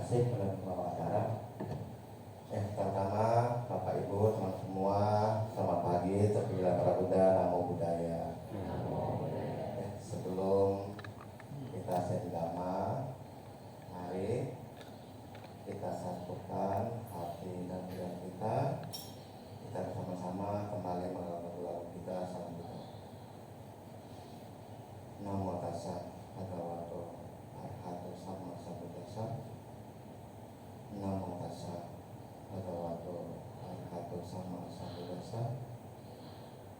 kasih kepada pembawa acara. Pertama, Bapak Ibu, teman semua, selamat pagi. Terpilih para Buddha, Namo Buddhaya. Sebelum kita sedama, mari kita satukan hati dan pikiran kita. Kita bersama-sama kembali mengamalkan lagu kita salam Buddha. Namo tassa bhagavato arahato sama sambuddhassa. Namo tassa bhagavato arahato sama sambuddhassa.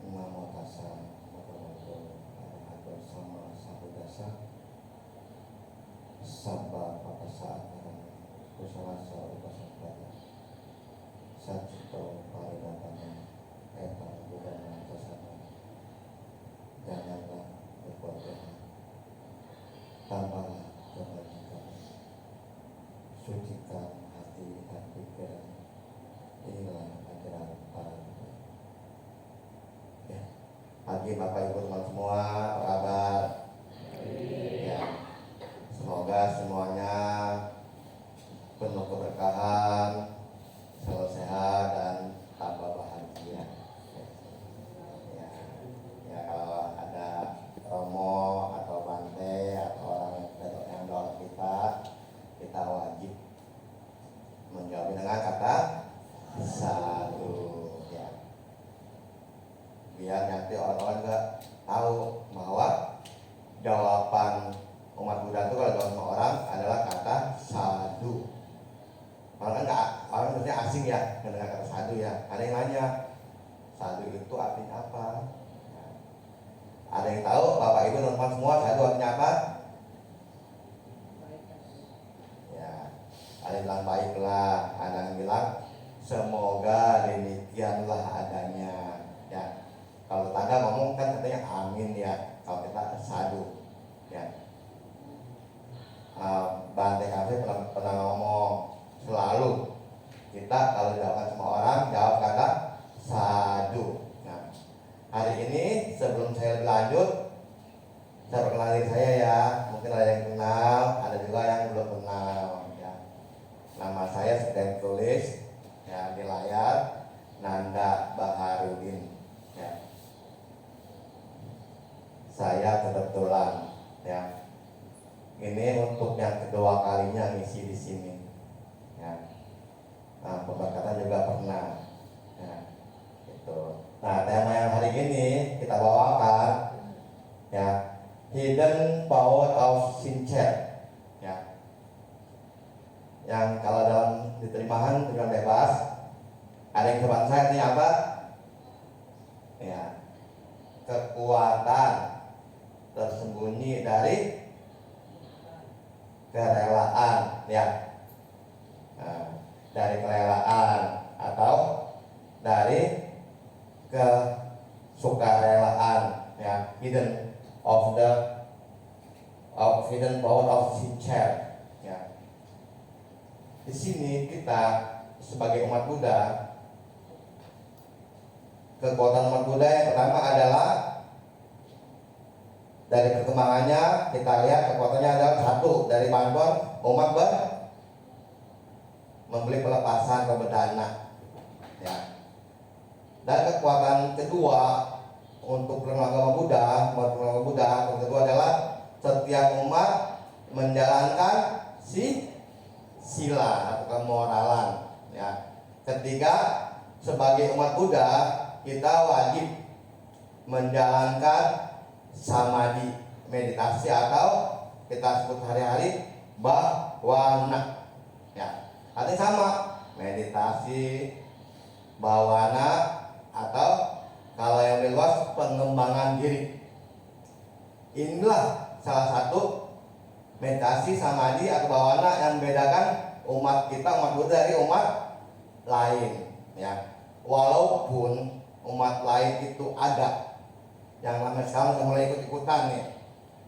Namo tassa bhagavato arahato sama sambuddhassa. Sabba papasaatana kusalasa upasambhata. Satchito paridatana eta budana tasana. Janganlah berbuat jahat, tambahlah kebajikan, sucikan hati dan pikiran. Inilah ajaran para Buddha. Ya, pagi Bapak Ibu teman semua, apa kabar? Ya, semoga semuanya penuh keberkahan, selalu sehat dan tambah bahagia. Ya, kalau ada Romo atau Bante atau orang yang doa kita wajib menjawab dengan kata satu, ya. Biar nanti orang-orang nggak tahu bahwa jawaban umat Buddha itu kalau doa sama orang adalah kata sadu. Orang biasanya asing ya mendengar kata sadu ya. Ada yang nanya, sadu itu artinya apa? Ya. Ada yang tahu, Bapak Ibu teman-teman semua, sadu artinya apa? Ya, ada yang bilang baiklah, ada yang bilang semoga demikianlah adanya. Ya, kalau tetangga ngomong kan katanya amin ya. Kalau kita sadu, ya. Bante Kafe pernah ngomong selalu kita kalau dijawabkan sama orang jawab kata sadu. Nah, hari ini sebelum saya lebih lanjut, saya perkenalkan saya ya. Mungkin ada yang kenal, ada juga yang belum kenal. Ya. Nama saya sedang tulis ya di layar, Nanda Baharudin. Ya. Saya kebetulan ya. Ini untuk yang kedua kalinya ngisi di sini. Ya. Nah, pemberkatan juga pernah. Ya, gitu. Nah, tema yang hari ini kita bawakan ya, Hidden Power of Sincere. Ya. Yang kalau dalam diterjemahan dengan bebas, ada yang sobat saya ini apa? Ya. Kekuatan tersembunyi dari kerelaan, ya. Nah, dari kerelaan atau dari kesukarelaan, ya. Hidden power of sincere, ya. Di sini kita sebagai umat Buddha, kekuatan umat Buddha yang pertama adalah dari perkembangannya kita lihat kekuatannya adalah satu, dari bantuan umat membeli pelepasan pembedana, ya. Dan kekuatan kedua untuk agama Buddha, yang kedua adalah setiap umat menjalankan sila atau kemoralan, ya. Ketiga, sebagai umat Buddha kita wajib menjalankan samadhi, meditasi atau kita sebut hari-hari bhawana, ya. Artinya sama, meditasi, bhawana atau kalau yang lebih luas pengembangan diri. Inilah salah satu meditasi, samadhi atau bhawana yang membedakan umat kita, umat Buddha dari umat lain, ya. Walaupun umat lain itu ada yang lama sekarang sudah mulai ikut-ikutan nih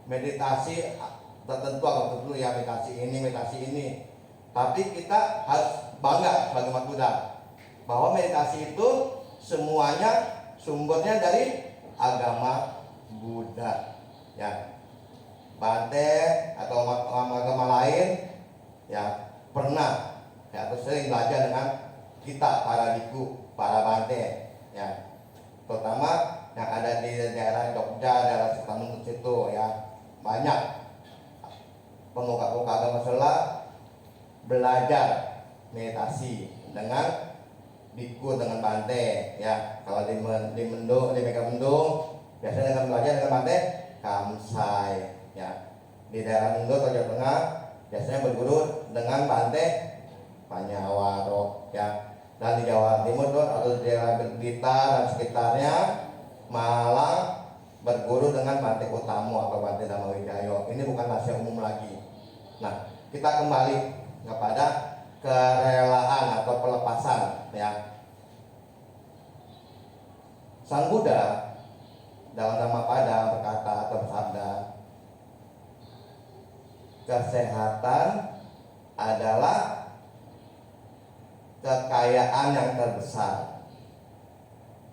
meditasi tertentu ya, meditasi ini, tapi kita harus bangga sebagai umat Buddha bahwa meditasi itu semuanya sumbernya dari agama Buddha, ya. Bante atau agama lain, ya, pernah atau sering belajar dengan kita para biku, para bante, ya, terutama yang ada di daerah Jogja, daerah Sukamantun situ, ya, banyak pemuka-pemuka agama Sela belajar meditasi dengan biku, dengan bante, ya. Kalau di Mendung, di Megamendung biasanya dengan belajar dengan bante Kamsai, ya. Di daerah Mendung atau Jawa Tengah biasanya berguru dengan bante Panyawaro, ya. Dan di Jawa Timur tuh, atau di daerah Blitar dan sekitarnya, Malang, berguru dengan bante Utamo atau bante Dhammawijayo. Ini bukan rahasia umum lagi. Nah, kita kembali kepada kerelaan atau pelepasan, ya. Sang Buddha dalam Dhammapada berkata atau bersabda, kesehatan adalah kekayaan yang terbesar,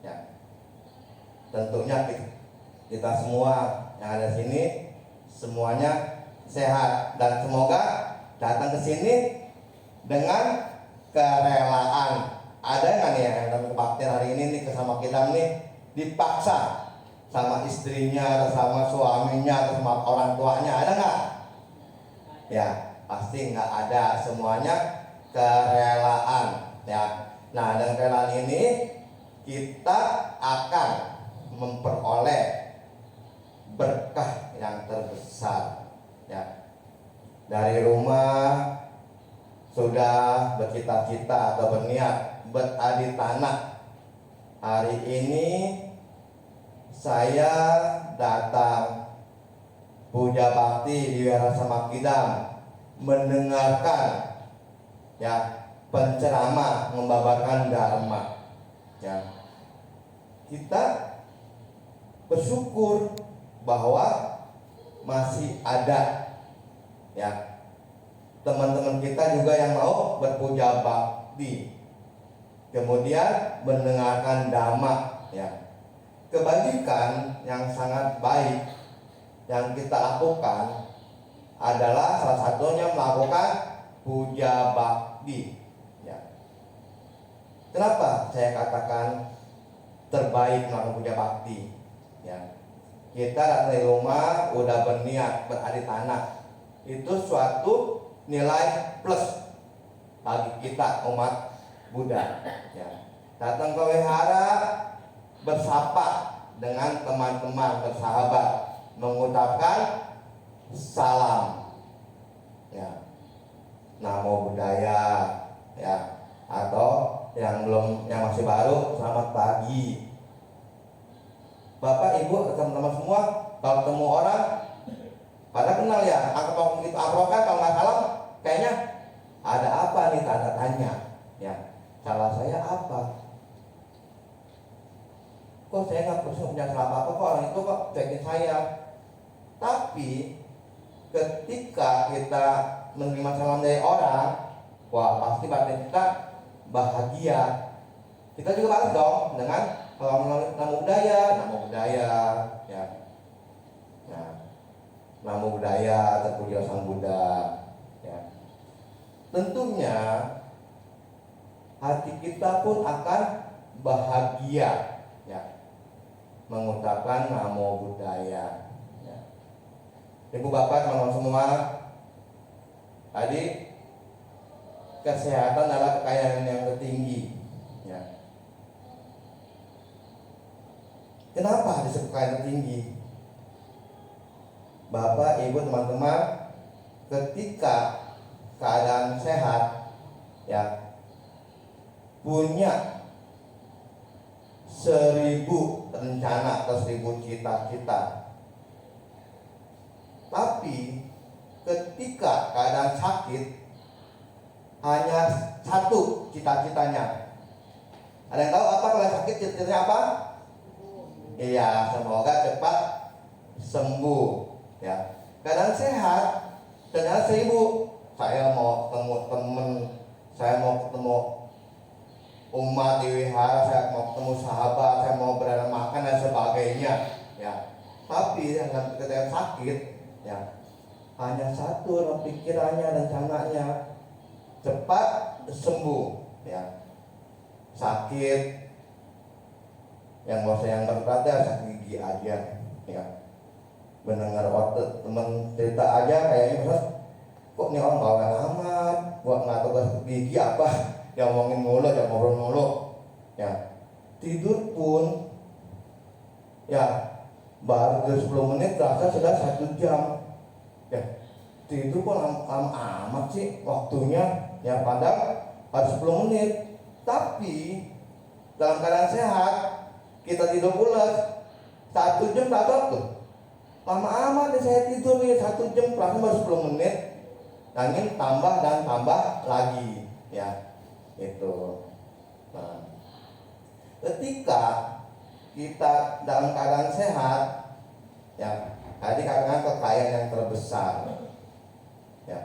ya. Tentunya kita semua yang ada di sini semuanya sehat, dan semoga datang ke sini dengan kerelaan. Ada nggak nih yang dalam kebaktian hari ini nih sama kita nih dipaksa sama istrinya, atau sama suaminya, atau sama orang tuanya? Ada nggak? Ya, pasti nggak ada. Semuanya kerelaan, ya. Nah, dengan kerelaan ini kita akan memperoleh berkah yang terbesar, ya. Dari rumah sudah bercita-cita atau berniat beradi tanah, hari ini saya datang puja bakti di Wihara Samakidam, mendengarkan, ya, penceramah membabarkan dharma, ya. Kita bersyukur bahwa masih ada, ya, teman-teman kita juga yang mau berpuja bakti, kemudian mendengarkan dhamma, ya. Kebajikan yang sangat baik yang kita lakukan adalah salah satunya melakukan puja bakti, ya. Kenapa saya katakan terbaik melakukan puja bakti, ya? Kita dari rumah udah berniat beradi tanah, itu suatu nilai plus bagi kita umat Buddha, ya. Datang ke wihara, bersapa dengan teman-teman, bersahabat, mengucapkan salam, ya, namo buddhaya, ya. Atau yang masih baru, selamat pagi. Bapak, ibu, teman-teman semua, kalau ketemu orang pada kenal, ya, angkat gitu, akrokan kalau nggak salah, kayaknya ada apa nih, tanda tanya, ya. Salah saya apa? Kok saya nggak punya salah apa-apa, kok orang itu kok cekin saya? Tapi ketika kita menerima salam dari orang, wah, pasti batin kita bahagia. Kita juga balas dong dengan namo budaya, ya. Nah, namo budaya, terpujilah Sang Buddha, ya. Tentunya hati kita pun akan bahagia, ya, mengucapkan namo buddhaya, ya. Ibu bapak teman-teman semua, tadi kesehatan adalah kekayaan yang tertinggi, ya. Kenapa disebut kekayaan tertinggi? Bapak, ibu, teman-teman, ketika keadaan sehat, ya, punya 1000 rencana atau 1000 cita-cita, tapi ketika keadaan sakit hanya 1 cita-citanya. Ada yang tahu apa kalau sakit cita-citanya apa? Iya, semoga cepat sembuh, ya. Keadaan sehat ternyata 1000. Saya mau ketemu teman, saya mau ketemu umat di wihara, saya mau ketemu sahabat, saya mau berada makan dan sebagainya, ya. Tapi dalam keadaan sakit, ya, hanya 1 pikirannya dan rencananya, cepat sembuh, ya. Sakit yang nggak usah yang berat ya, sakit gigi aja, ya. Mendengar otot teman cerita aja kayaknya kok nih orang bawel amat, buat nggak tahu sakit gigi apa, yang ngomongin mulu, yang ngobrol mulu, ya. Tidur pun, ya, baru 10 menit terasa sudah 1 jam, ya. Tidur pun lama amat sih waktunya, ya, padahal harus 10 menit. Tapi dalam keadaan sehat kita tidur pulas 1 jam tak tuh. Lama amat nih saya tidur nih 1 jam, perasaan baru 10 menit. Angin tambah dan tambah lagi, ya. Itu. Nah, ketika kita dalam keadaan sehat, ya, tadi karena kekayaan yang terbesar, ya.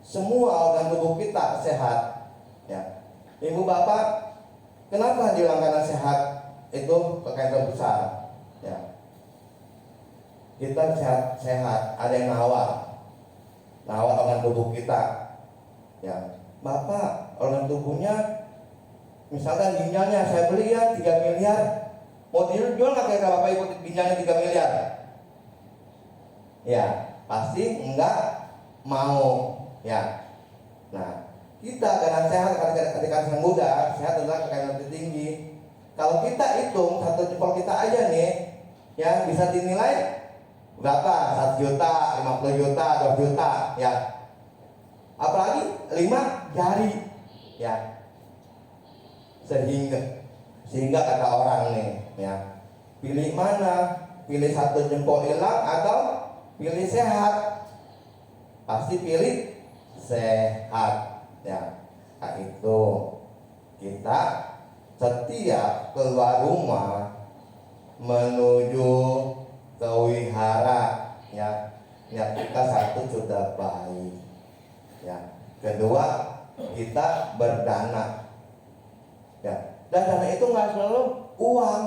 Semua organ tubuh kita sehat, ya. Ibu bapak, kenapa dalam keadaan sehat itu kekayaan terbesar, ya. Kita sehat, ada yang nawar organ tubuh kita, ya. Bapak, organ tubuhnya misalkan ginjalnya saya beli ya 3 miliar, mau dijual nggak kira bapak ikut ginjalnya 3 miliar? Ya, pasti enggak mau, ya. Nah, kita karena sehat, ketika sang muda, sehat adalah kekayaan tertinggi. Kalau kita hitung 1 jempol kita aja nih, ya, bisa dinilai berapa? 1 juta, 50 juta, 2 juta, ya. Apalagi 5 jari, ya. Sehingga kata orang nih, ya, pilih mana? Pilih 1 jempol hilang atau pilih sehat? Pasti pilih sehat, ya. Nah, itu kita setiap keluar rumah menuju ke wihara, ya, niat kita satu sudah baik, ya. Kedua, kita berdana, ya. Dan dana itu nggak selalu uang.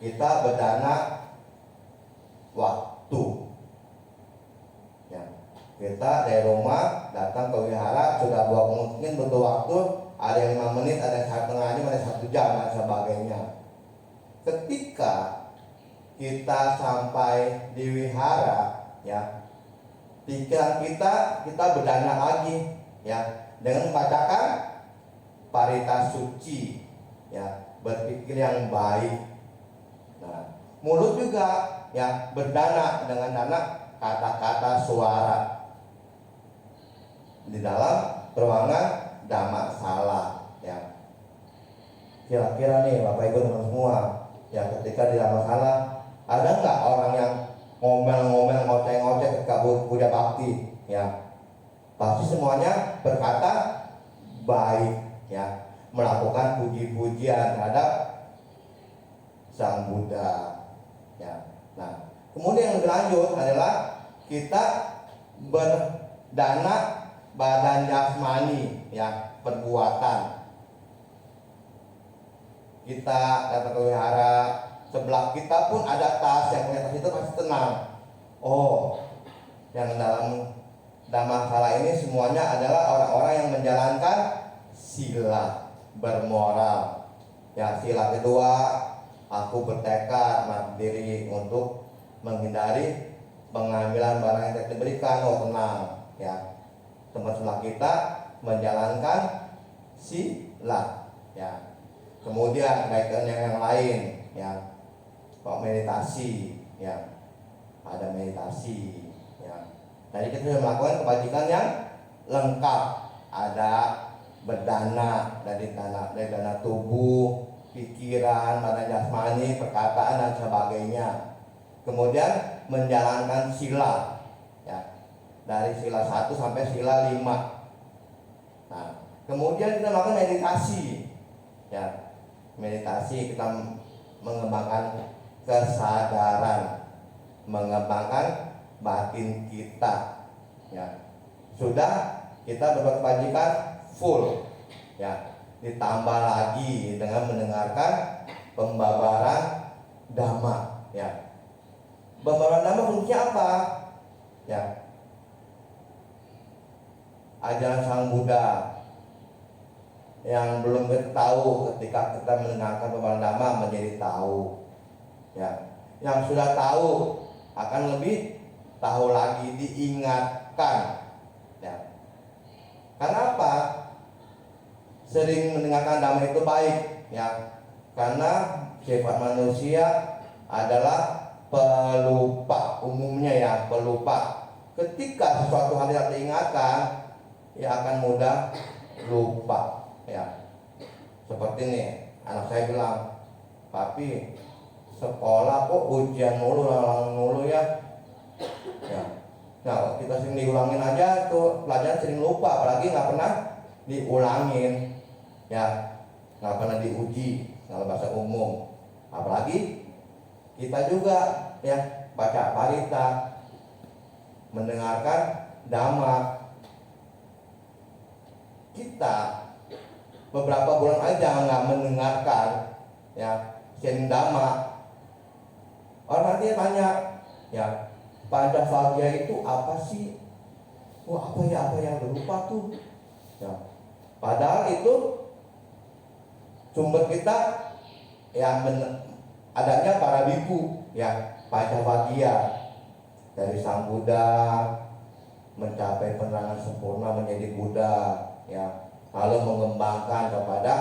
Kita berdana waktu, ya. Kita dari rumah datang ke wihara sudah mungkin butuh waktu, ada yang 5 menit, ada yang 1,5 jam, ada 1 jam dan sebagainya. Ketika kita sampai di wihara, ya, pikiran kita berdana lagi, ya, dengan membacakan parita suci, ya, berpikir yang baik. Nah, mulut juga, ya, berdana dengan dana kata-kata suara di dalam ruangan dhammasala, ya. Kira-kira nih Bapak Ibu teman semua, ya, ketika di dhammasala ada nggak orang yang ngomel-ngomel, ngoceh-ngoceh ketika puja bakti, ya? Pasti semuanya berkata baik, ya, melakukan puji-pujian terhadap Sang Buddha, ya. Nah, kemudian yang lebih lanjut adalah kita berdana badan jasmani, ya, perbuatan. Kita datang ke wihara, sebelah kita pun ada tas, yang punya tas itu pasti tenang. Oh, yang dalam dhammasala ini semuanya adalah orang-orang yang menjalankan sila bermoral, ya. Sila kedua, aku bertekad mandiri untuk menghindari pengambilan barang yang tidak diberikan. Oh, tenang, ya. Teman sebelah kita menjalankan sila, ya. Kemudian baikkan yang lain, ya, kok meditasi, ya, ada meditasi, ya. Jadi kita sudah melakukan kebajikan yang lengkap, ada berdana dari dana tubuh, pikiran, badan jasmani, perkataan dan sebagainya. Kemudian menjalankan sila, ya, dari sila 1 sampai sila 5. Nah, kemudian kita melakukan meditasi, ya. Meditasi kita mengembangkan kesadaran, mengembangkan batin kita, ya. Sudah kita berbuat kebajikan full, ya, ditambah lagi dengan mendengarkan pembabaran dhamma, ya. Pembabaran dhamma fungsinya apa? Ya, ajaran Sang Buddha. Yang belum kita tahu, ketika kita mendengarkan pemaparan Dhamma menjadi tahu. Ya, yang sudah tahu akan lebih tahu lagi, diingatkan. Ya. Karena apa? Sering mendengarkan Dhamma itu baik, ya. Karena sifat manusia adalah pelupa, umumnya ya, pelupa. Ketika sesuatu hal tidak diingatkan, ya akan mudah lupa. Ya, seperti ini anak saya bilang, papi sekolah kok ujian mulu, lalang mulu ya. Ya, nah kita sering diulangin aja tuh pelajaran, sering lupa, apalagi nggak pernah diulangin, ya nggak pernah diuji kalau bahasa umum. Apalagi kita juga ya baca parita, mendengarkan Dhamma. Kita beberapa bulan aja nggak mendengarkan ya sharing Dhamma, orang nanti tanya ya, Pancasila itu apa sih? Wah apa ya lupa tuh ya. Padahal itu sumber kita ya adanya para biku ya, Pancasila dari Sang Buddha mencapai penerangan sempurna menjadi Buddha ya, lalu mengembangkan kepada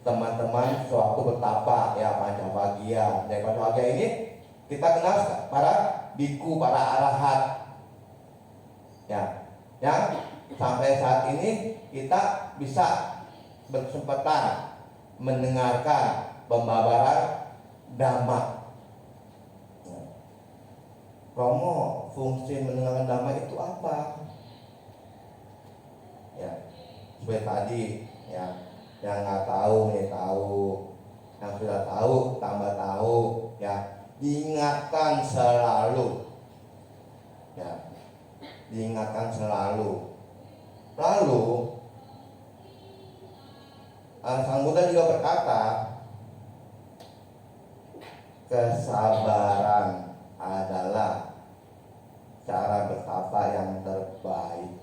teman-teman sewaktu bertapa ya, Pancasila. Dari Pancasila ini kita kenal para biku, para arahat ya, yang sampai saat ini kita bisa berkesempatan mendengarkan pembabaran Dhamma. Romo, fungsi mendengarkan Dhamma itu apa? Ya, seperti tadi ya, yang nggak tahu nih tahu, yang sudah tahu tambah tahu ya, diingatkan selalu ya, diingatkan selalu. Lalu Sang Buddha juga berkata, kesabaran adalah cara bertapa yang terbaik.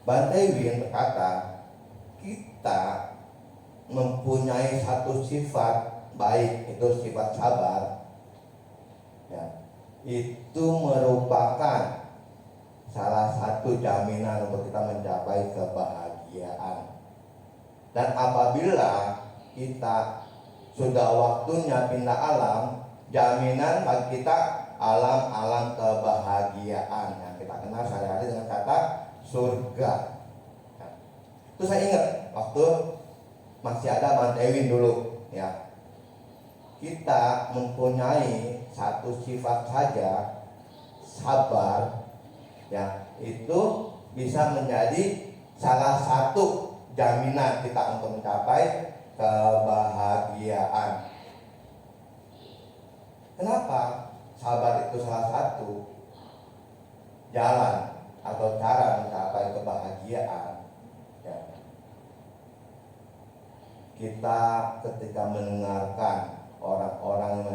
Bante Win berkata, kita mempunyai satu sifat baik, itu sifat sabar ya, itu merupakan salah satu jaminan untuk kita mencapai kebahagiaan. Dan apabila kita sudah waktunya pindah alam, jaminan bagi kita alam-alam kebahagiaan yang kita kenal sehari-hari dengan kata surga. Itu saya ingat waktu masih ada Bante Win dulu ya, kita mempunyai satu sifat saja, sabar ya, itu bisa menjadi salah satu jaminan kita untuk mencapai kebahagiaan. Kenapa sabar itu salah satu jalan atau cara mencapai kebahagiaan ya. Kita ketika mendengarkan orang-orang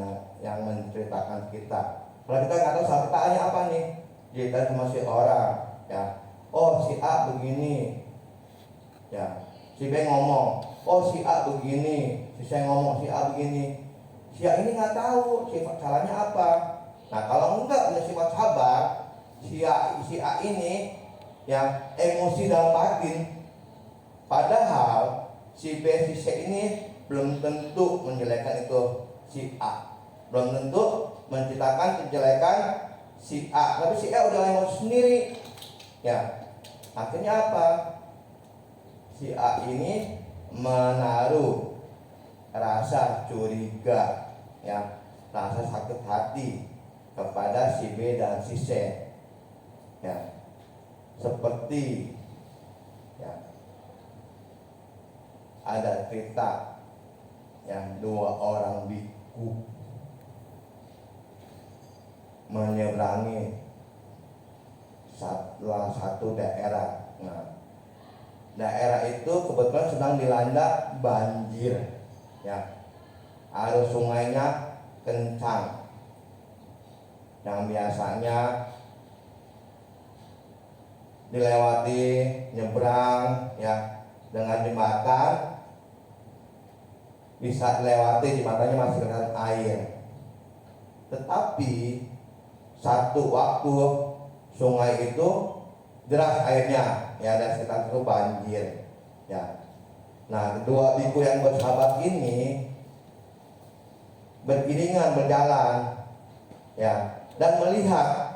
yang menceritakan kita, kalau kita nggak tahu salah kita apa nih, cerita sama si orang ya, oh si A begini ya, si B ngomong, oh si A begini, si C ngomong si A begini, si A ini nggak tahu sifat salahnya apa. Nah kalau enggak punya sifat sabar, si A ini yang emosi dalam batin, padahal si B si C ini belum tentu menjelekkan itu si A, belum tentu menceritakan kejelekan si A, tapi si A udah emosi sendiri ya. Akhirnya apa? Si A ini menaruh rasa curiga ya, rasa sakit hati kepada si B dan si C ya. Seperti ya, ada cerita yang dua orang biku menyeberangi salah satu daerah. Nah, daerah itu kebetulan sedang dilanda banjir ya, arus sungainya kencang yang biasanya dilewati nyebrang ya dengan jembatan, bisa dilewati jembatannya masih dengan air. Tetapi satu waktu sungai itu deras airnya ya, dan sekitar itu banjir ya. Nah, kedua biku yang bersahabat ini beriringan berjalan ya, dan melihat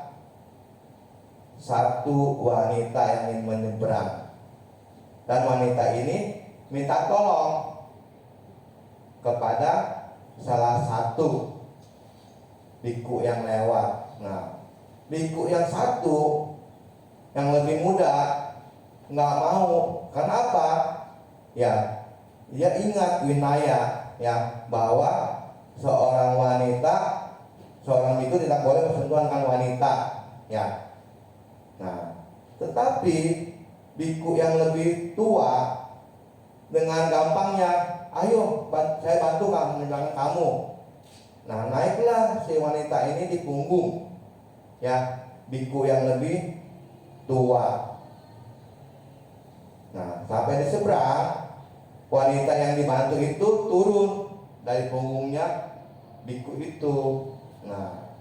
satu wanita yang ingin menyeberang, dan wanita ini minta tolong kepada salah satu biku yang lewat. Nah, biku yang satu yang lebih muda nggak mau. Kenapa? Ya, dia ingat winaya ya, bahwa seorang wanita, seorang biku tidak boleh bersentuhan dengan wanita ya. Nah, tetapi biku yang lebih tua dengan gampangnya, ayo saya bantu kamu menyeberangkan kamu. Nah, naiklah si wanita ini di punggung ya biku yang lebih tua. Nah, sampai di seberang, wanita yang dibantu itu turun dari punggungnya biku itu. Nah,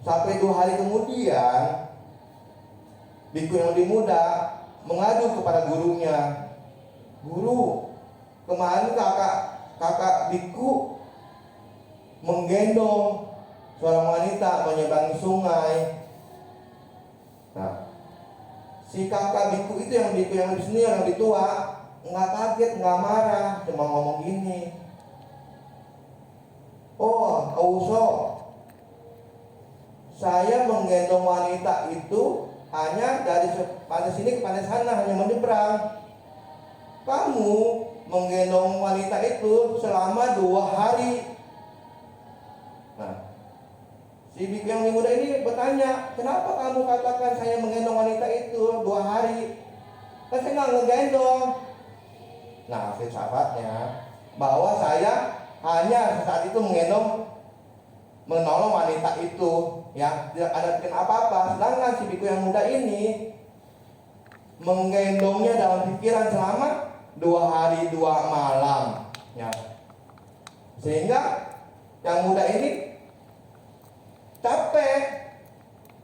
sampai 2 hari kemudian, biku yang lebih muda mengadu kepada gurunya, guru, kemarin kakak biku menggendong seorang wanita menyeberangi sungai. Nah, si kakak biku itu yang biku yang lebih senior, yang lebih tua, nggak kaget, nggak marah, cuma ngomong gini, oh Auso, saya menggendong wanita itu hanya dari pada sini ke pada sana, hanya menyeberang. Kamu menggendong wanita itu selama 2 hari. Nah, si biku yang lebih muda ini bertanya, kenapa kamu katakan saya menggendong wanita itu 2 hari? Kan saya nggak ngegendong. Nah, filsafatnya bahwa saya hanya saat itu menolong wanita itu ya, tidak ada bikin apa-apa. Sedangkan si biku yang muda ini menggendongnya dalam pikiran selama 2 hari 2 malam ya. Sehingga yang muda ini capek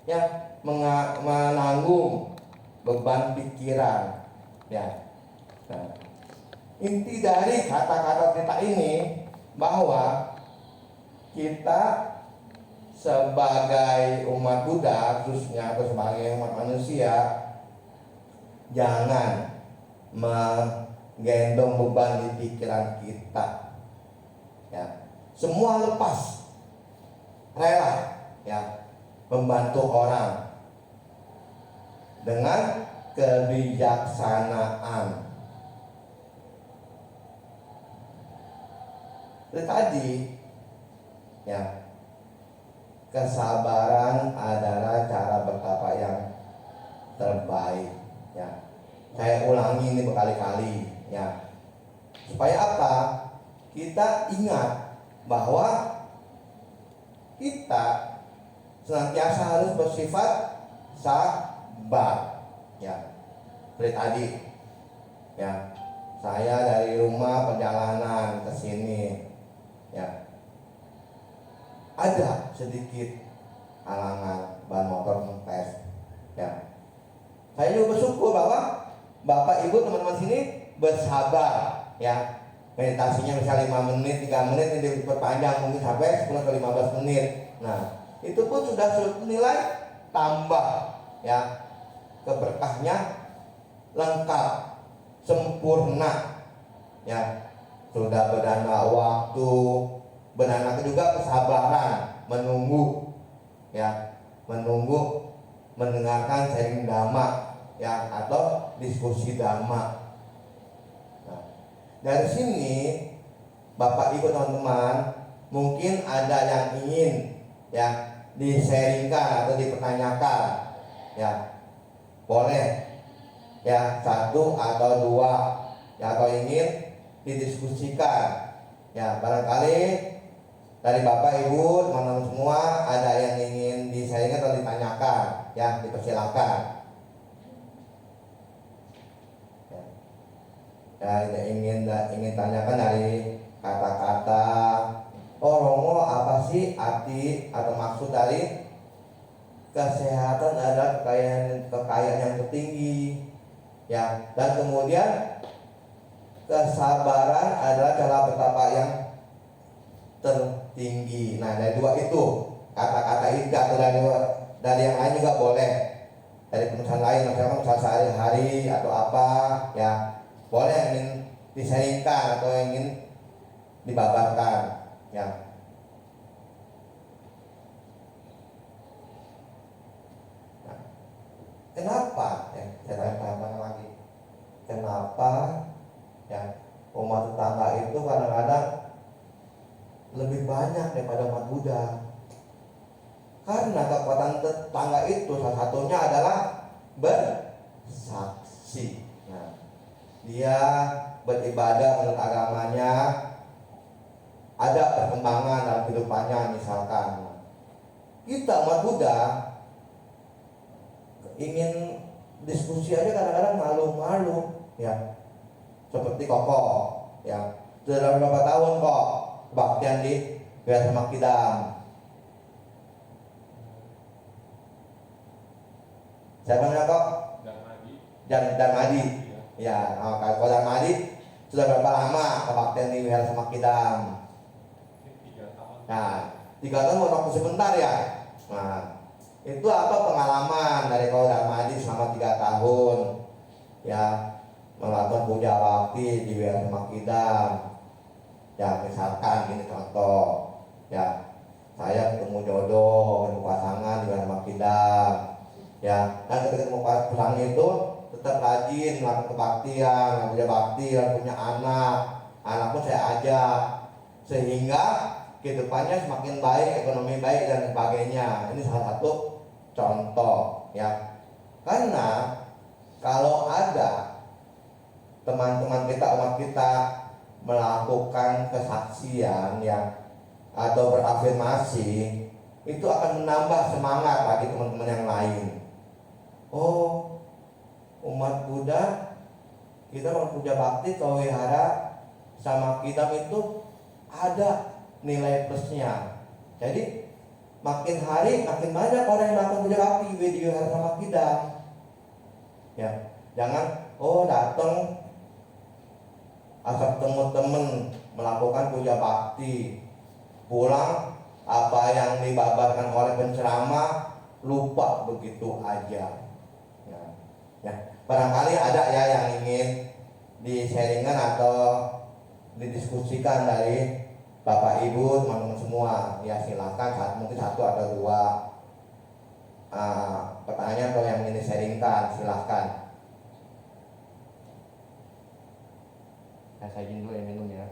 ya, menanggung beban pikiran ya. Nah, inti dari kata-kata kita ini bahwa kita sebagai umat Buddha khususnya, atau sebagai umat manusia, jangan menggendong beban di pikiran kita ya. Semua lepas, rela ya, membantu orang dengan kebijaksanaan. Itu tadi ya, kesabaran adalah cara bertapa yang terbaik ya. Saya ulangi ini berkali-kali ya, supaya apa? Kita ingat bahwa kita senantiasa harus bersifat sabar ya. Seperti tadi ya, saya dari rumah perjalanan ke sini ya, ada sedikit halangan, ban motor kempes ya. Saya juga bersyukur bahwa Bapak Ibu teman-teman sini bersabar ya. Meditasinya bisa 5 menit, 3 menit, ini diperpanjang mungkin sampai 10 atau 15 menit. Nah, itu pun sudah nilai tambah ya. Keberkahnya lengkap, sempurna ya. Sudah berdana waktu, berdana juga kesabaran menunggu ya, menunggu mendengarkan sharing dhamma ya, atau diskusi dhamma. Nah, dari sini Bapak Ibu teman-teman, mungkin ada yang ingin ya di-sharingkan atau dipertanyakan ya, boleh ya, 1 atau 2 ya, atau ingin didiskusikan ya. Barangkali dari Bapak Ibu teman-teman semua ada yang ingin di-sharing atau ditanyakan, ya dipersilakan. Ya, ingin tanyakan dari kata-kata, oh Romo, apa sih arti atau maksud dari kesehatan adalah kekayaan yang tertinggi, ya, dan kemudian kesabaran adalah cara bertapa yang tertinggi. Nah, dari dua itu kata-kata itu atau dari yang lain juga boleh, dari penulisan lain, misalnya penulisan sehari-hari atau apa, ya boleh yang ingin disaringkan atau yang ingin dibabarkan, ya. Nah, kenapa? Ya, saya tanya lagi. Kenapa? Ya, umat tetangga itu kadang-kadang lebih banyak daripada umat Buddha. Karena kekuatan tetangga itu salah satunya adalah bersaksi. Nah, dia beribadah menurut agamanya, ada perkembangan dalam kehidupannya. Misalkan kita umat Buddha ingin diskusi aja kadang-kadang malu-malu, ya. Seperti Koko, ya, sudah berapa tahun kok baktian di Wihara Samakidam. Siapa namanya kok? Darmadi. Ya, kalau Darmadi sudah berapa lama kebaktian di Wihara Samakidam? 3 tahun. Nah, 3 tahun waktu sebentar ya. Nah, itu apa pengalaman dari kau Darmadi selama 3 tahun? Ya, melakukan puja bakti di Wihara Samakidam. Ya, misalkan ini contoh, ya, saya ketemu jodoh, ketemu pasangan di Wihara Samakidam. Ya, dan ketika ketemu pasangan itu tetap rajin melakukan kebaktian, puja bakti, dan punya anak pun saya ajak, sehingga kehidupannya semakin baik, ekonomi baik dan sebagainya. Ini salah satu contoh, ya. Karena kalau ada teman-teman kita, umat kita melakukan kesaksian, ya, atau berafirmasi, itu akan menambah semangat bagi teman-teman yang lain. Oh, umat Buddha kita puja bakti ke Wihara Samakidam itu ada nilai plusnya. Jadi makin hari makin banyak orang yang datang puja bakti di Wihara Samakidam. Ya, jangan datang asal teman-teman melakukan puja bakti, pulang apa yang dibabarkan oleh penceramah lupa begitu aja. Ya, barangkali ada ya yang ingin di-sharingkan atau didiskusikan dari Bapak Ibu teman-teman semua. Ya, silakan, mungkin 1 atau 2 pertanyaan atau yang ingin di-sharingkan, silakan. Saya izin dulu ya minum ya.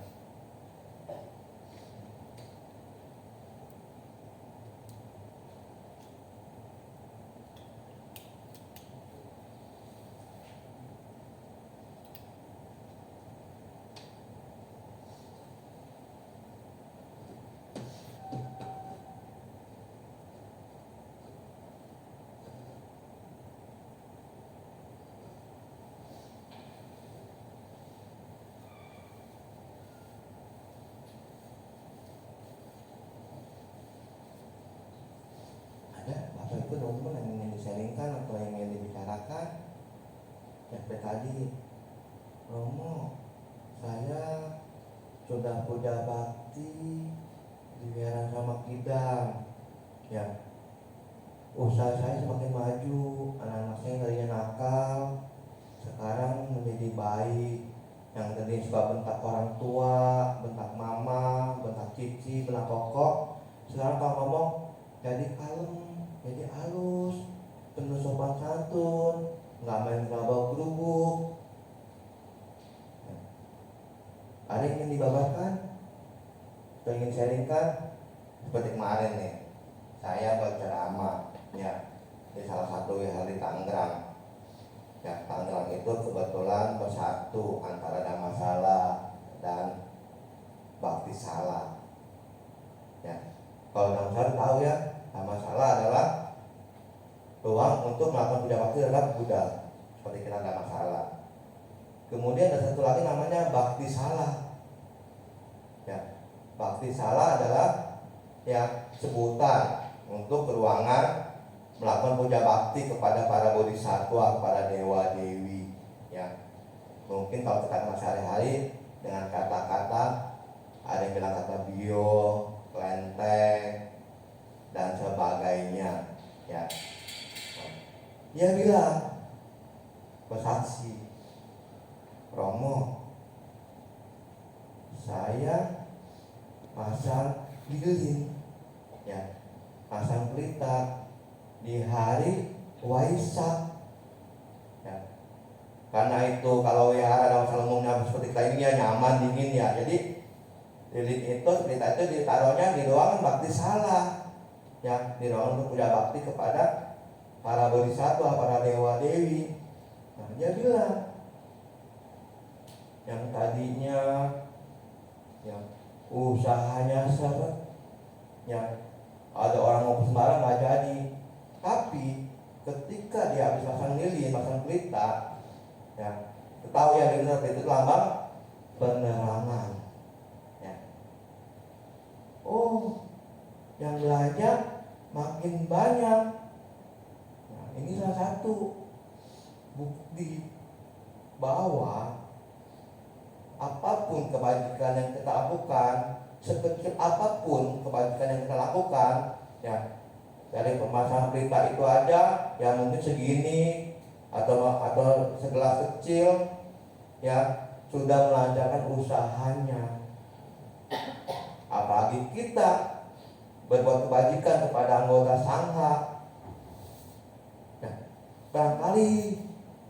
Bapak itu teman-teman yang ingin di-sharingkan atau yang ingin dibicarakan. Ya, seperti tadi, Romo, saya sudah puja bakti di Wihara Samakidam. Ya, usaha saya semakin maju, anak-anak saya tadinya nakal, sekarang menjadi baik. Yang tadi suka bentak orang tua, bentak mama, bentak cici, bentak kokok, sekarang kalau ngomong jadi kalem, jadi halus, penuh sopan santun, nggak main gelabah gerubuk. Ada yang ingin dibabarkan atau ingin sharingkan? Seperti kemarin nih, saya berceramah, ya, di salah satu wihara di Tangerang. Ya, Tangerang itu kebetulan bersatu antara Dhammasala dan Bhakti Sala. ya, dhamma sala adalah ruang untuk melakukan puja bakti terhadap Buddha, seperti kita dhamma sala. Kemudian ada satu lagi namanya bakti sala. Ya, bakti sala adalah ya sebutan untuk ruangan melakukan puja bakti kepada para bodhisattva, kepada dewa dewi. Ya, mungkin kalau kita kenal sehari-hari dengan kata-kata, ada yang bilang kata bio, kelenteng, dan sebagainya. Ya, dia bilang pesaksi Romo, saya pasang lilin, ya, pasang pelita di hari Waisak. Ya. Karena itu kalau ya ada masalah umumnya seperti kita ini ya nyaman dingin ya. Jadi lilin itu pelita itu ditaruhnya di ruangan bakti sala. Ya, di ruangan untuk puja bakti kepada para bodhisattva, para dewa dewi. Nah, dia bilang yang tadinya ya usahanya seret, ya ada orang mau sembarang nggak jadi, tapi ketika dia habis pasang lilin, pasang pelita, ya ketahui ya lilin itu lambang penerangan, ya. Oh, yang belajar makin banyak. Nah, ini salah satu bukti bahwa apapun kebajikan yang kita lakukan, sekecil apapun kebajikan yang kita lakukan, ya dari pemasangan pelita itu aja, ya mungkin segini atau segelas kecil, ya sudah melancarkan usahanya. Apalagi kita berbuat kebajikan kepada anggota sangha. Nah, barangkali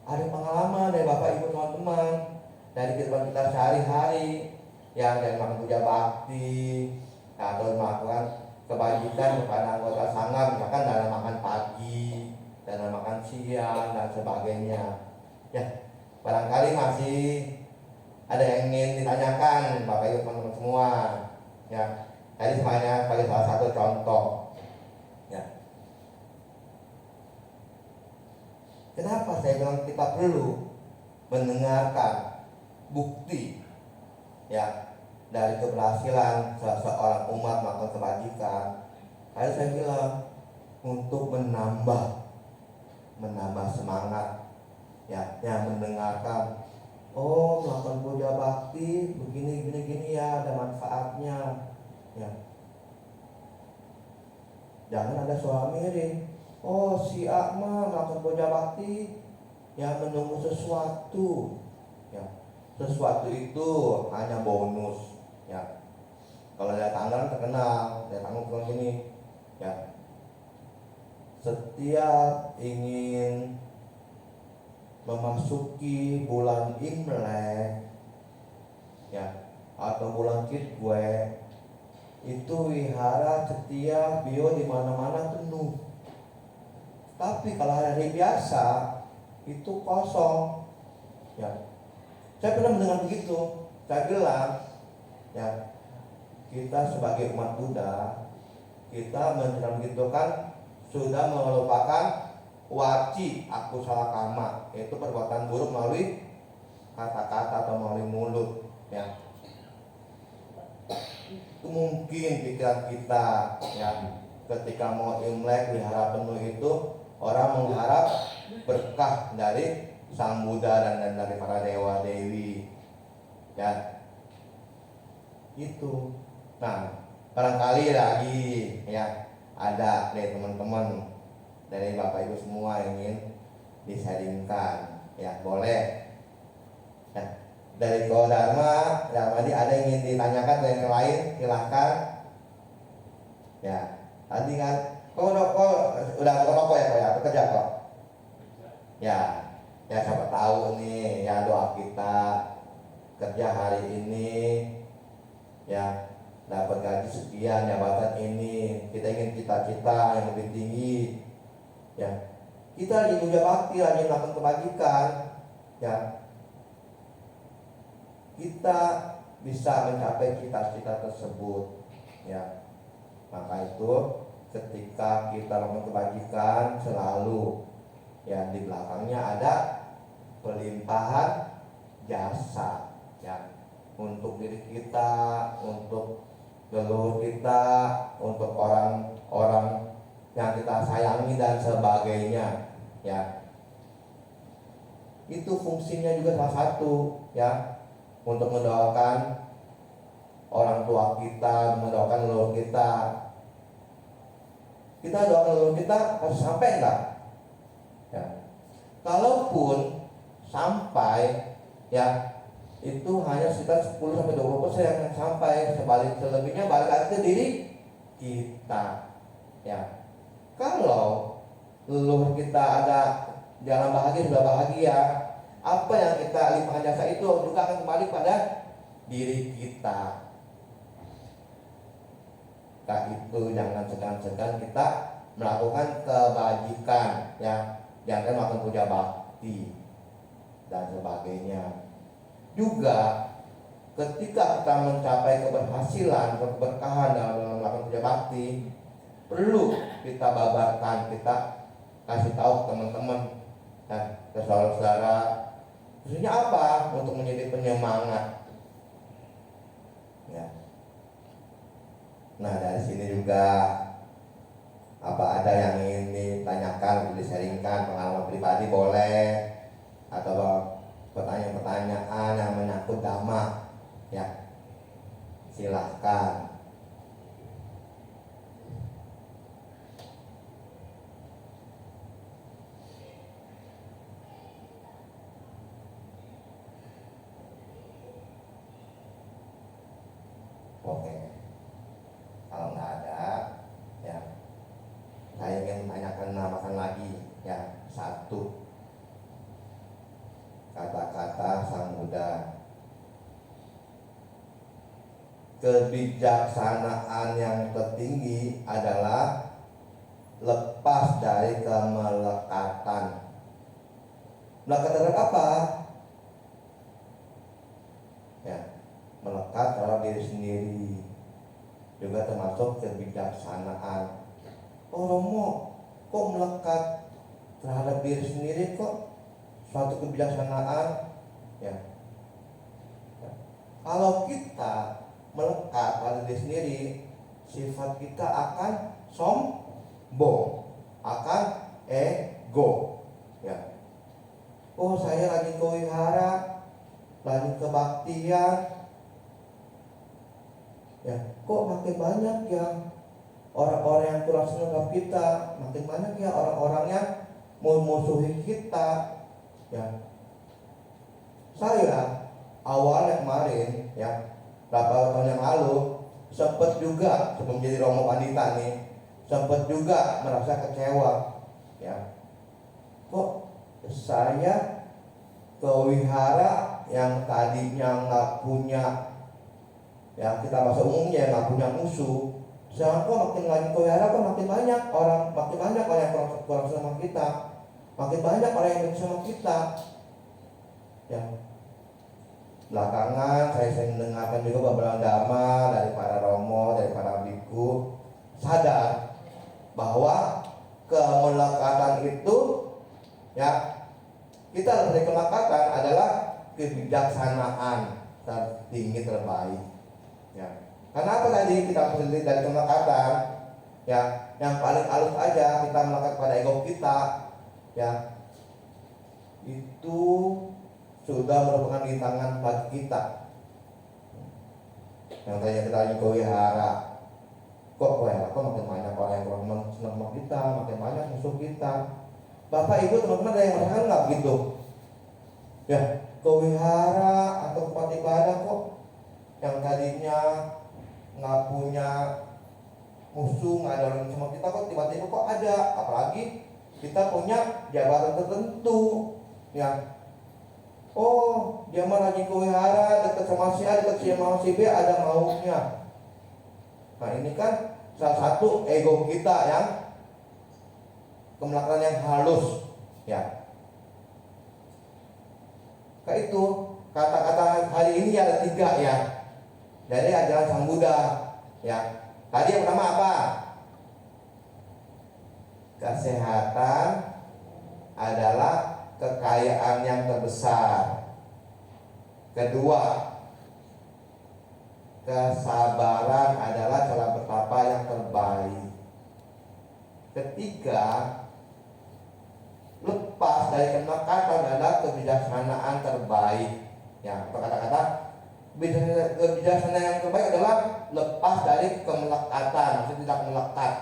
ada pengalaman dari Bapak Ibu teman-teman dari kehidupan kita sehari-hari, yang dari melakukan puja bakti atau melakukan kebajikan kepada anggota sangha, misalkan dalam makan pagi, dalam makan siang dan sebagainya. Ya, barangkali masih ada yang ingin ditanyakan Bapak Ibu teman-teman semua. Ya, tadi semuanya sebagai salah satu contoh. Ya. Kenapa saya bilang kita perlu mendengarkan bukti ya dari keberhasilan seorang umat melakukan kebajikan? Tadi saya bilang untuk menambah semangat, ya, yang mendengarkan. Oh, melakukan puja bakti begini ya, ada manfaatnya. Ya. Jangan ada suara miring. Oh, si Akma melakukan puja bakti yang menunggu sesuatu. Ya. Sesuatu itu hanya bonus, ya. Kalau ada tanggal terkenal, ada tanggal seperti ini, ya. Setiap ingin memasuki bulan Imlek, ya, atau bulan Kitwe, itu wihara setia bio di mana-mana penuh. Tapi kalau hari biasa itu kosong, ya. Saya pernah mendengar begitu. Saya bilang, ya, kita sebagai umat Buddha, kita menjelaskan begitu kan sudah melupakan waci aku salah kama, yaitu perbuatan buruk melalui kata-kata atau melalui mulut, ya. Itu mungkin pikiran kita, ya, ketika mau Imlek wihara penuh itu orang mengharap berkah dari Sang Buddha dan dari para dewa dewi, ya. Itu. Nah, barangkali lagi ya ada dari teman-teman, dari Bapak Ibu semua yang ingin disaringkan, ya boleh. Nah, dari Ko Dharma ini ada yang ingin ditanyakan dari yang lain, silahkan. Ya, tadi kan udah rokok ya, Ko ya, bekerja kok. Ya, ya siapa tahu nih ya doa kita kerja hari ini, ya dapat gaji sekian, jabatan ini, kita ingin cita-cita yang lebih tinggi, ya kita lagi puja bakti, lagi melakukan kebajikan, ya kita bisa mencapai cita-cita tersebut, ya. Maka itu ketika kita melakukan kebajikan selalu ya di belakangnya ada pelimpahan jasa ya, untuk diri kita, untuk leluhur kita, untuk orang-orang yang kita sayangi dan sebagainya ya. Itu fungsinya juga salah satu ya, untuk mendoakan orang tua kita, mendoakan leluhur kita. Kita doakan leluhur kita harus sampai enggak ya. Kalaupun sampai ya, itu hanya sekitar 10-20% yang sampai, selebihnya balik lagi ke diri kita ya. Kalau leluhur kita ada dalam bahagia, sudah bahagia, apa yang kita limpahkan jasa itu juga akan kembali pada diri kita. Nah, itu jangan segan-segan kita melakukan kebajikan ya, jangan melakukan puja bakti dan sebagainya. Juga ketika kita mencapai keberhasilan, keberkahan dalam melakukan puja bakti, perlu kita babarkan, kita kasih tahu ke teman-teman dan ke saudara-saudara. Maksudnya apa? Untuk menjadi penyemangat ya. Nah, dari sini juga apa ada yang ingin ditanyakan, disaringkan, pengalaman pribadi boleh, atau pertanyaan-pertanyaan yang menyangkut dhamma ya, silahkan. Oke, kalau nggak ada ya, saya ingin menanyakan lagi ya, satu kata-kata Sang Buddha. Kebijaksanaan yang tertinggi adalah lepas dari kemelekatan. Melekat terhadap apa? Ya, melekat terhadap diri sendiri juga termasuk kebijaksanaan. Oh Romo, kok melekat terhadap diri sendiri, kok suatu kebijaksanaan ya. Kalau kita melekat pada diri sendiri, sifat kita akan sombong, akan ego ya. Oh, saya lagi kewihara, lagi kebaktian ya, kok makin banyak yang orang-orang yang kurang senang sama kita, makin banyak ya orang-orang yang memusuhi kita ya. Saya awalnya kemarin ya, beberapa tahun yang lalu, sempat juga sebelum jadi Romo Pandita nih, sempat juga merasa kecewa ya. Kok saya kewihara yang tadinya nggak punya ya, kita bahasa umumnya nggak punya musuh, sekarang kok makin lagi kewihara kok makin banyak orang yang kurang sama kita, makin banyak orang yang benci sama kita ya. Belakangan saya sering mendengarkan juga beberapa dhamma dari para romo, dari para biku, sadar bahwa kemelekatan itu ya, kita dari kemelekatan adalah kebijaksanaan tertinggi terbaik ya. Karena apa tadi kita berhenti dari kemelekatan ya, yang paling halus aja kita melekat pada ego kita ya, itu sudah merupakan rintangan bagi kita. Yang tanya kita lagi kewihara, kok makin banyak orang yang kurang senang sama kita, makin banyak musuh kita. Bapak Ibu teman-teman ada yang merasakan nggak gitu ya? Kewihara atau tempat ibadah kok yang tadinya nggak punya musuh, nggak ada orang sama kita, kok tiba-tiba kok ada. Apalagi kita punya jabatan tertentu ya. Oh, dia mah lagi kewihara, dekat sama si A, dekat sama si B, ada maunya. Nah, ini kan salah satu ego kita yang kemelekatan yang halus ya. Kayak itu kata-kata hari ini ada 3 ya, dari ajaran Sang Buddha ya. Tadi yang pertama apa? kesehatan adalah kekayaan yang terbesar. Kedua, kesabaran adalah cara bertapa yang terbaik. Ketiga, lepas dari kenekatan adalah kebijaksanaan terbaik. Ya, kata-kata kebijaksanaan yang terbaik adalah lepas dari kemelekatan, maksudnya tidak melekat,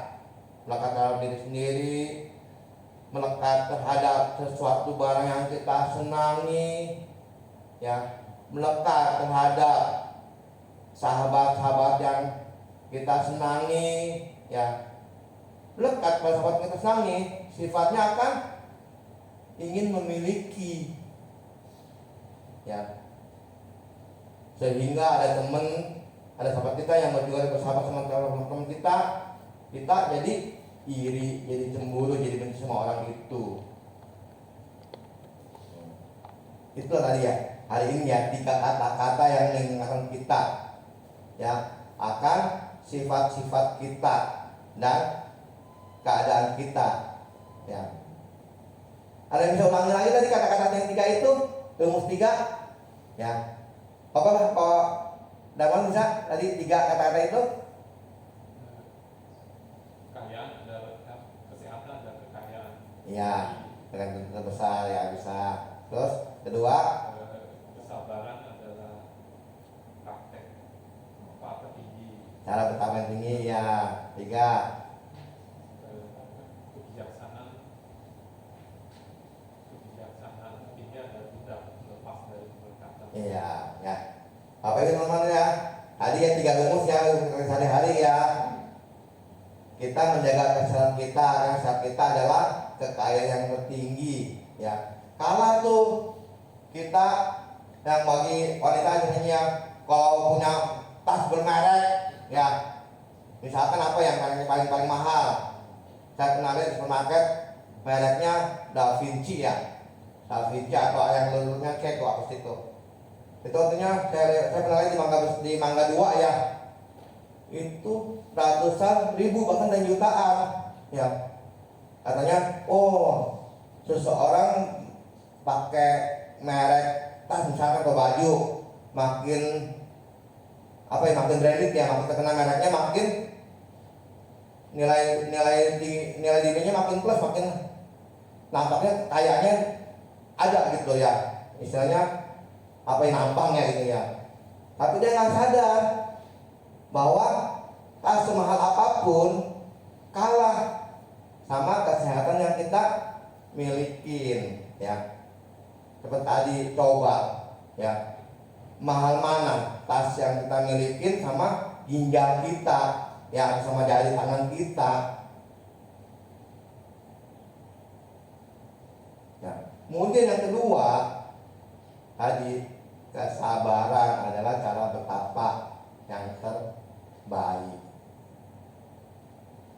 melekat dalam diri sendiri, melekat terhadap sesuatu barang yang kita senangi, ya, melekat terhadap sahabat-sahabat yang kita senangi, ya, melekat pada sahabat yang kita senangi, sifatnya akan ingin memiliki, ya, sehingga ada teman, ada sahabat kita yang juga bersahabat sama teman kita jadi iri, jadi cemburu, jadi benci sama orang itu. Itu tadi ya, hari ini ya, 3 kata-kata yang mengingatkan kita, ya, akan sifat-sifat kita dan keadaan kita, ya. Ada yang bisa ulangi lagi tadi kata-kata yang 3 itu, rumus 3, ya. Pak Darman bisa tadi 3 kata-kata itu? Kekayaan adalah kesehatan dan kekayaan. Iya, dengan terbesar ya bisa. Terus kedua, Kesabaran adalah praktek apa tinggi. cara bertapa yang tinggi ya. 3, kebijaksanaan tinggi adalah tidak lepas dari kemelekatan. iya, ya. Bapak Ibu teman-teman ya, tadi ya 3 rumus ya sehari-hari ya. Kita menjaga kesehatan kita, karena kesehatan kita adalah kekayaan yang tertinggi, ya. Kalau tuh kita yang bagi wanita misalnya kalau punya tas bermerek, ya, misalkan apa yang paling mahal, saya kenal di supermarket mereknya Da Vinci ya, Da Vinci atau yang lulurnya Ceko apa sih itu artinya saya pernah lihat di Mangga 2 ya, itu ratusan ribu bahkan dan jutaan, ya. Katanya seseorang pakai merek tas misalkan atau baju makin makin branded ya, makin terkenal mereknya, makin nilai dirinya makin plus, makin nampaknya kayaknya ada gitu ya, istilahnya nampangnya gitu ya. Tapi dia nggak sadar bahwa tas semahal apapun kalah sama kesehatan yang kita milikin, ya. Seperti tadi coba, ya, mahal mana tas yang kita milikin sama ginjal kita, ya, sama jari tangan kita, ya. Kemudian yang kedua tadi, kesabaran adalah cara bertapa yang terbaik.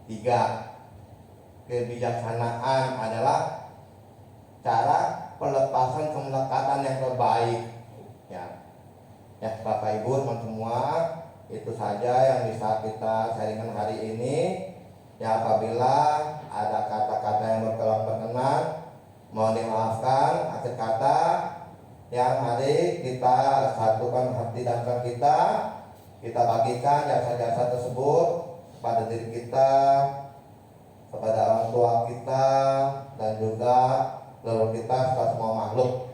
3, kebijaksanaan adalah cara pelepasan kemelekatan yang terbaik, ya. Ya, Bapak Ibu teman semua, itu saja yang bisa kita sharingkan hari ini. Ya, apabila ada kata-kata yang berkenan, mohon dimaafkan. Akhir kata, yang mari kita satukan hati dan pikiran kita bagikan jasa-jasa tersebut kepada diri kita, kepada orang tua kita, dan juga leluhur kita serta semua makhluk.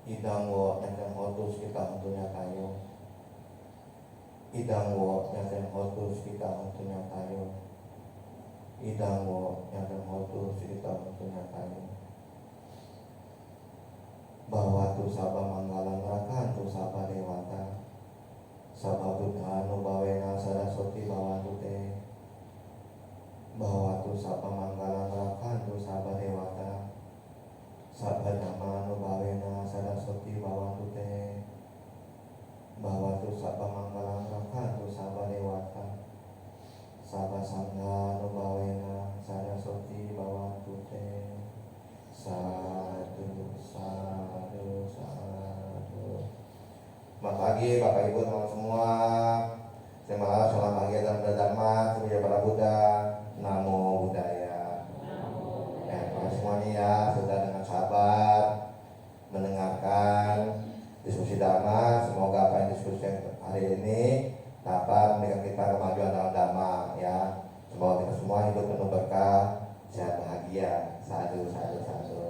Idang wo yang hotus kita untuknya kayu. Idang wo yang hotus kita untuknya kayu. Idang wo yang hotus kita untuknya kayu. Bahwa tu sabah manggalang rakan tu sabah dewata. Sabah buddhanu bawena saraswati bawantu te. Bahwa tu sabah manggalang rakan tu sabah dewata. Sabah namanu bawena saraswati bawantu te. Bahwa tu sabah manggalang rakan tu sabah dewata. Sabah sangganu bawena saraswati bawantu te. Satu. Selamat pagi Bapak Ibu teman semua. Terima kasih, selamat pagi dan Dharma, Samudaya Para Buddha, Namo Buddhaya. Semuanya ya, sudah dengan sabar mendengarkan diskusi Dharma. Semoga apa yang diskusi hari ini dapat memberikan kita kemajuan dalam Dharma ya. Semoga kita semua hidup penuh berkah, sehat bahagia. Sadu, sadu, sadu.